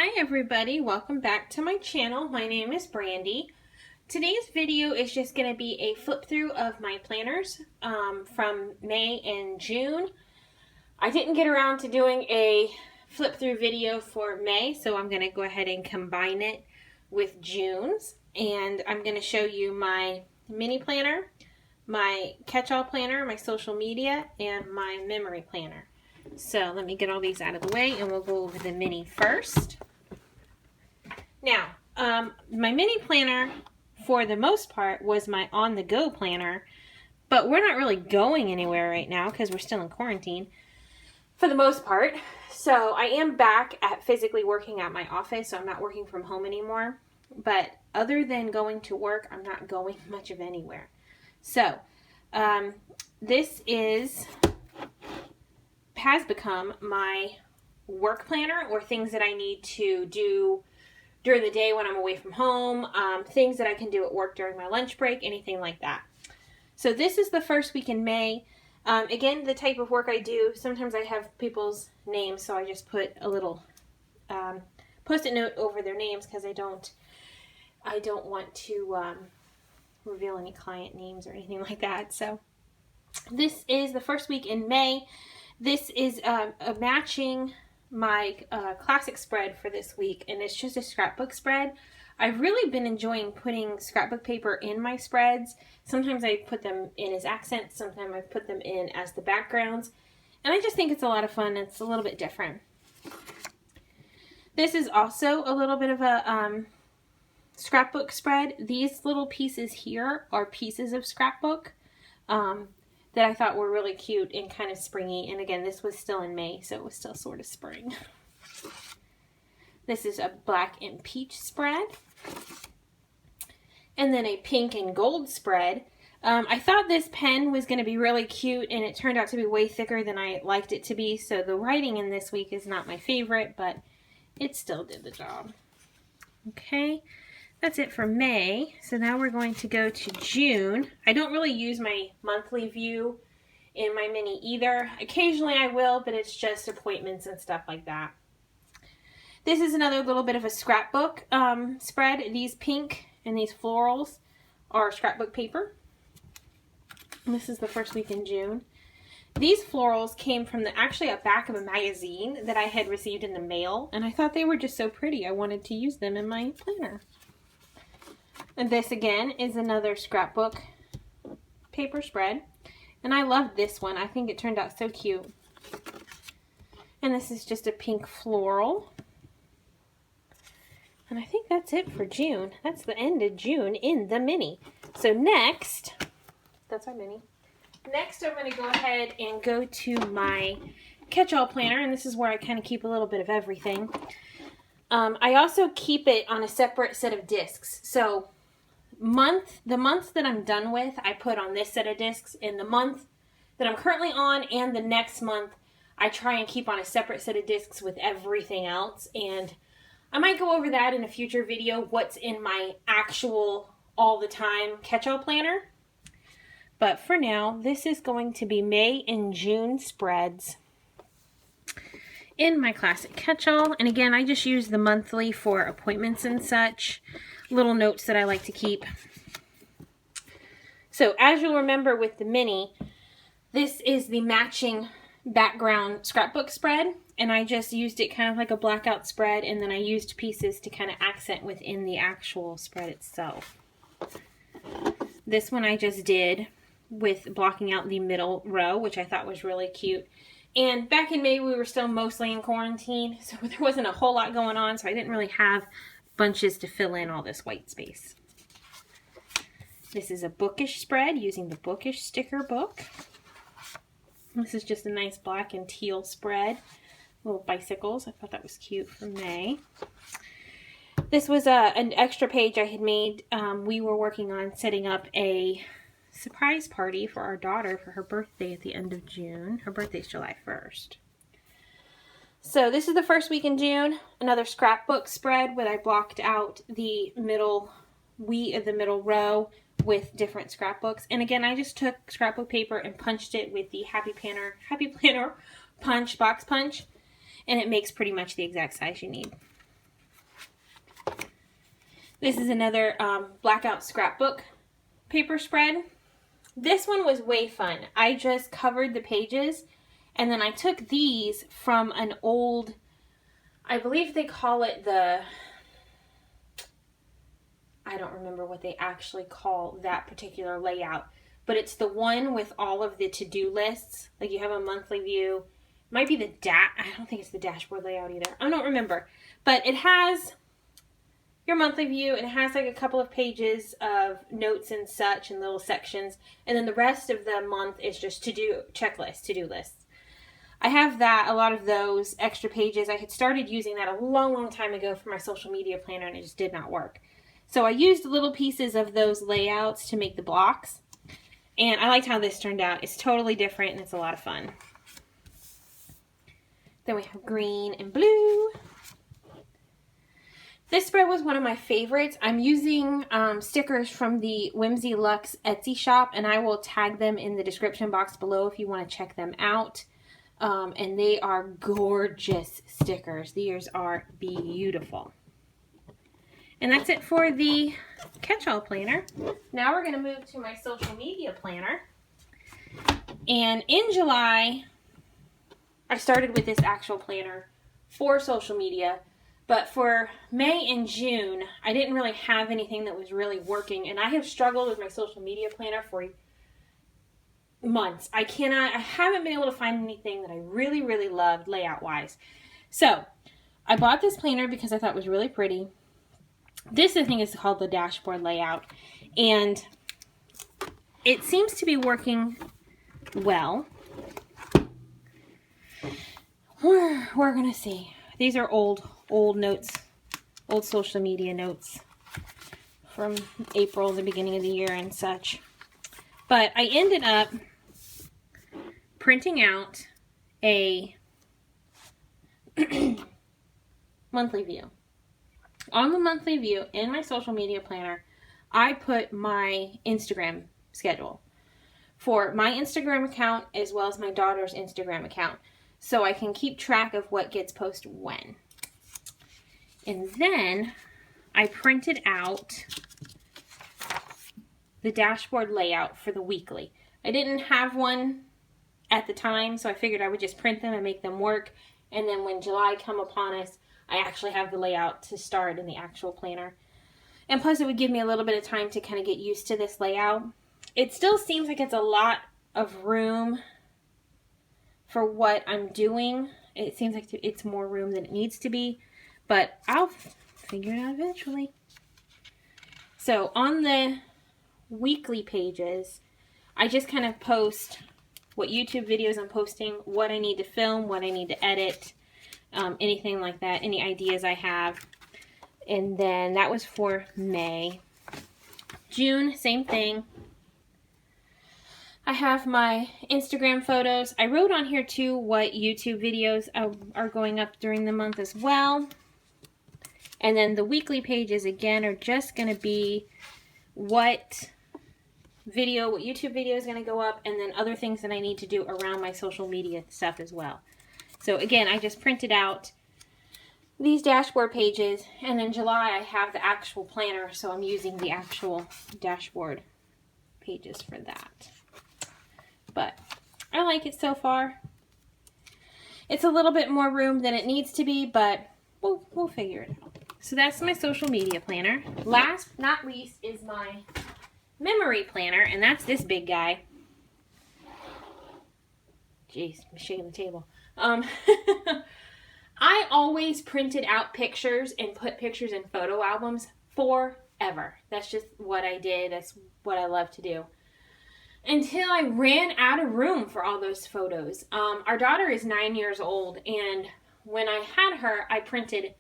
Hi everybody, welcome back to my channel. My name is Brandi. Today's video is just going to be a flip through of my planners from May and June. I didn't get around to doing a flip through video for May, so I'm going to go ahead and combine it with June's. And I'm going to show you my mini planner, my catch-all planner, my social media, and my memory planner. So let me get all these out of the way and we'll go over the mini first. Now, my mini planner, for the most part, was my on-the-go planner, but we're not really going anywhere right now because we're still in quarantine, for the most part. So I am back at physically working at my office, so I'm not working from home anymore. But other than going to work, I'm not going much of anywhere. So, this has become my work planner, or things that I need to do during the day when I'm away from home, things that I can do at work during my lunch break, anything like that. So this is the first week in May. Again, the type of work I do, sometimes I have people's names, so I just put a little post-it note over their names because I don't want to reveal any client names or anything like that. So this is the first week in May. This is matching my classic spread for this week, and it's just a scrapbook spread. I've really been enjoying putting scrapbook paper in my spreads. Sometimes I put them in as accents, sometimes I put them in as the backgrounds, and I just think it's a lot of fun. It's a little bit different. This is also a little bit of a scrapbook spread. These little pieces here are pieces of scrapbook that I thought were really cute and kind of springy. And again, this was still in May, so it was still sort of spring. This is a black and peach spread. And then a pink and gold spread. I thought this pen was going to be really cute, and it turned out to be way thicker than I liked it to be. So the writing in this week is not my favorite, but it still did the job. Okay. That's it for May. So now we're going to go to June. I don't really use my monthly view in my mini either. Occasionally I will, but it's just appointments and stuff like that. This is another little bit of a scrapbook spread. These pink and these florals are scrapbook paper. And this is the first week in June. These florals came from actually a back of a magazine that I had received in the mail, and I thought they were just so pretty. I wanted to use them in my planner. And this again is another scrapbook paper spread. And I love this one. I think it turned out so cute. And this is just a pink floral. And I think that's it for June. That's the end of June in the mini. So next, that's our mini. Next I'm going to go ahead and go to my catch-all planner. And this is where I kind of keep a little bit of everything. I also keep it on a separate set of discs. So the month that I'm done with, I put on this set of discs, and the month that I'm currently on and the next month, I try and keep on a separate set of discs with everything else. And I might go over that in a future video, what's in my actual all the time catch-all planner. But for now, this is going to be May and June spreads in my classic catch-all. And again, I just use the monthly for appointments and such. Little notes that I like to keep. So as you'll remember with the mini, this is the matching background scrapbook spread, and I just used it kind of like a blackout spread, and then I used pieces to kind of accent within the actual spread itself. This one I just did with blocking out the middle row, which I thought was really cute. And back in May, we were still mostly in quarantine, so there wasn't a whole lot going on, so I didn't really have bunches to fill in all this white space. This is a bookish spread using the bookish sticker book. This is just a nice black and teal spread. Little bicycles. I thought that was cute for May. This was an extra page I had made. We were working on setting up a surprise party for our daughter for her birthday at the end of June. Her birthday's July 1st. So this is the first week in June, another scrapbook spread where I blocked out the middle row with different scrapbooks. And again, I just took scrapbook paper and punched it with the Happy Planner box punch, and it makes pretty much the exact size you need. This is another blackout scrapbook paper spread. This one was way fun. I just covered the pages, and then I took these from an old, I believe they call it the, I don't remember what they actually call that particular layout, but it's the one with all of the to-do lists. Like you have a monthly view. It might be the I don't think it's the dashboard layout either. I don't remember. But it has your monthly view, and it has like a couple of pages of notes and such and little sections, and then the rest of the month is just to-do checklists, to-do lists. I have that, a lot of those extra pages. I had started using that a long time ago for my social media planner, and it just did not work. So I used little pieces of those layouts to make the blocks, and I liked how this turned out. It's totally different, and it's a lot of fun. Then we have green and blue. This spread was one of my favorites. I'm using stickers from the Whimsy Luxe Etsy shop, and I will tag them in the description box below if you want to check them out. And they are gorgeous stickers. These are beautiful. And that's it for the catch-all planner. Now we're going to move to my social media planner. And in July, I started with this actual planner for social media. But for May and June, I didn't really have anything that was really working. And I have struggled with my social media planner for months. I haven't been able to find anything that I really loved layout-wise. So, I bought this planner because I thought it was really pretty. This, I think, is called the dashboard layout. And it seems to be working well. We're going to see. These are old notes, old social media notes from April, the beginning of the year and such. But I ended up printing out a monthly view. On the monthly view in my social media planner, I put my Instagram schedule for my Instagram account as well as my daughter's Instagram account, so I can keep track of what gets posted when. And then I printed out the dashboard layout for the weekly. I didn't have one at the time, so I figured I would just print them and make them work. And then when July come upon us, I actually have the layout to start in the actual planner. And plus it would give me a little bit of time to kind of get used to this layout. It still seems like it's a lot of room for what I'm doing. It seems like it's more room than it needs to be, but I'll figure it out eventually. So on the weekly pages, I just kind of post what YouTube videos I'm posting, what I need to film, what I need to edit, anything like that, any ideas I have. And then that was for May. June, same thing. I have my Instagram photos. I wrote on here too what YouTube videos are going up during the month as well. And then the weekly pages again are just going to be what YouTube video is going to go up, and then other things that I need to do around my social media stuff as well. So again, I just printed out these dashboard pages, and in July I have the actual planner, so I'm using the actual dashboard pages for that. But I like it so far. It's a little bit more room than it needs to be, but we'll figure it out. So that's my social media planner. Last but not least is my memory planner, and that's this big guy. Jeez, I'm shaking the table. I always printed out pictures and put pictures in photo albums forever. That's just what I did. That's what I love to do. Until I ran out of room for all those photos. Our daughter is 9 years old, and when I had her, I printed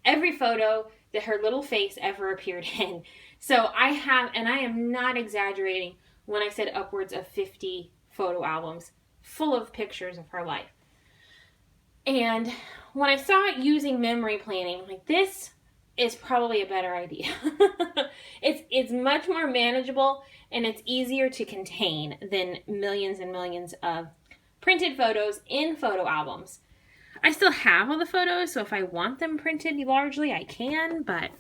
every photo that her little face ever appeared in. So I have, and I am not exaggerating when I said upwards of 50 photo albums full of pictures of her life. And when I saw it using memory planning, I'm like, this is probably a better idea. It's much more manageable, and it's easier to contain than millions and millions of printed photos in photo albums. I still have all the photos, so if I want them printed largely, I can, but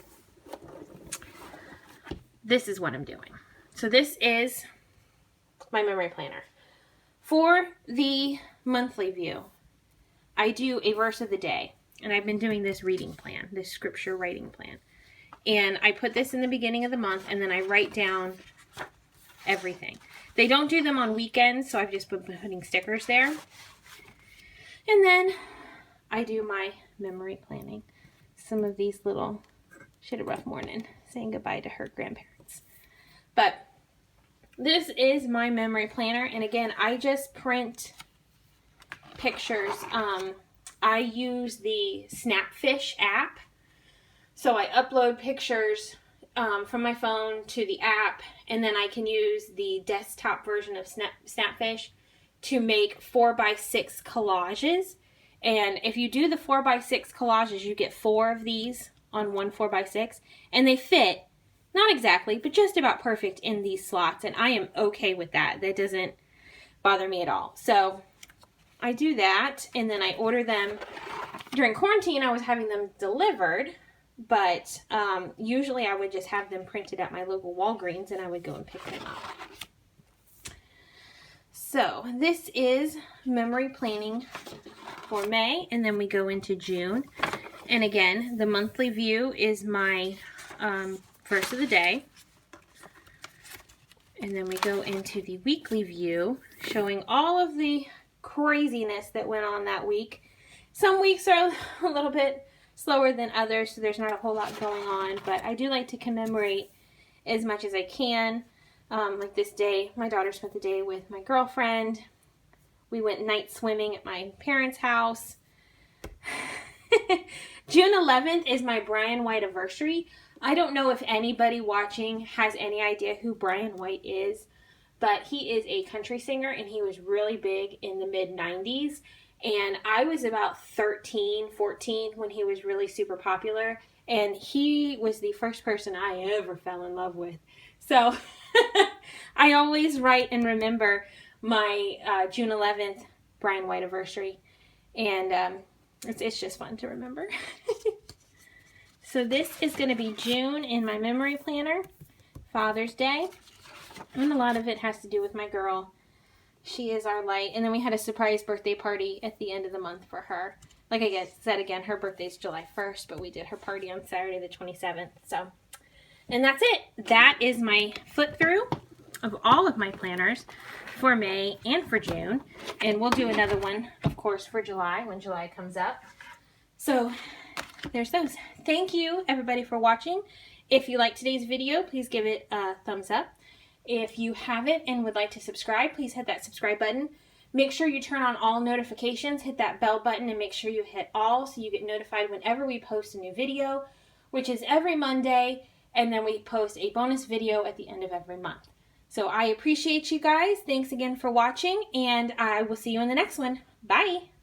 this is what I'm doing. So this is my memory planner. For the monthly view, I do a verse of the day. And I've been doing this reading plan, this scripture writing plan. And I put this in the beginning of the month, and then I write down everything. They don't do them on weekends, so I've just been putting stickers there. And then I do my memory planning. Some of these little, she had a rough morning, saying goodbye to her grandparents. But this is my memory planner, and again, I just print pictures. I use the Snapfish app, so I upload pictures from my phone to the app, and then I can use the desktop version of Snapfish to make 4x6 collages. And if you do the 4x6 collages, you get 4 of these on one 4x6, and they fit, not exactly, but just about perfect in these slots, and I am okay with that. That doesn't bother me at all. So I do that, and then I order them. During quarantine, I was having them delivered, but usually I would just have them printed at my local Walgreens, and I would go and pick them up. So this is memory planning for May, and then we go into June. And again, the monthly view is my verse of the day. And then we go into the weekly view, showing all of the craziness that went on that week. Some weeks are a little bit slower than others, so there's not a whole lot going on, but I do like to commemorate as much as I can. Like this day, my daughter spent the day with my girlfriend. We went night swimming at my parents' house. June 11th is my Brian White anniversary. I don't know if anybody watching has any idea who Brian White is, but he is a country singer, and he was really big in the mid-90s. And I was about 13, 14 when he was really super popular, and he was the first person I ever fell in love with. So I always write and remember my June 11th Brian White anniversary, and it's just fun to remember. So this is going to be June in my memory planner, Father's Day, and a lot of it has to do with my girl. She is our light. And then we had a surprise birthday party at the end of the month for her. Like I said again, her birthday's July 1st, but we did her party on Saturday the 27th. So, and that's it. That is my flip through of all of my planners for May and for June. And we'll do another one, of course, for July when July comes up. So there's those. Thank you, everybody, for watching. If you liked today's video, please give it a thumbs up. If you haven't and would like to subscribe, please hit that subscribe button. Make sure you turn on all notifications, hit that bell button, and make sure you hit all so you get notified whenever we post a new video, which is every Monday, and then we post a bonus video at the end of every month. So I appreciate you guys. Thanks again for watching, and I will see you in the next one. Bye!